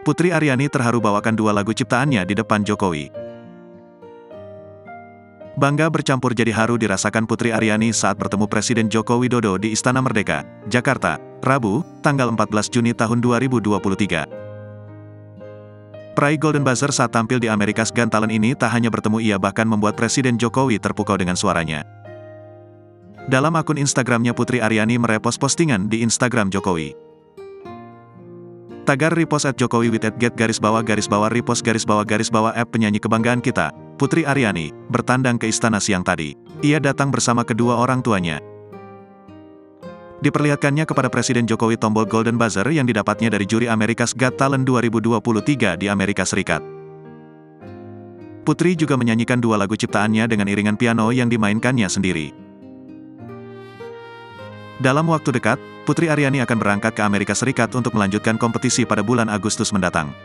Putri Aryani terharu bawakan 2 lagu ciptaannya di depan Jokowi. Bangga bercampur jadi haru dirasakan Putri Aryani saat bertemu Presiden Joko Widodo di Istana Merdeka, Jakarta, Rabu, tanggal 14 Juni tahun 2023. Peraih Golden Buzzer saat tampil di America's Got Talent ini tak hanya bertemu, ia bahkan membuat Presiden Jokowi terpukau dengan suaranya. Dalam akun Instagramnya, Putri Aryani merepost postingan di Instagram Jokowi. Tagar repost @Jokowi with @get_repost_app penyanyi kebanggaan kita, Putri Aryani, bertandang ke istana siang tadi. Ia datang bersama kedua orang tuanya. Diperlihatkannya kepada Presiden Jokowi tombol Golden Buzzer yang didapatnya dari juri America's Got Talent 2023 di Amerika Serikat. Putri juga menyanyikan 2 lagu ciptaannya dengan iringan piano yang dimainkannya sendiri. Dalam waktu dekat, Putri Aryani akan berangkat ke Amerika Serikat untuk melanjutkan kompetisi pada bulan Agustus mendatang.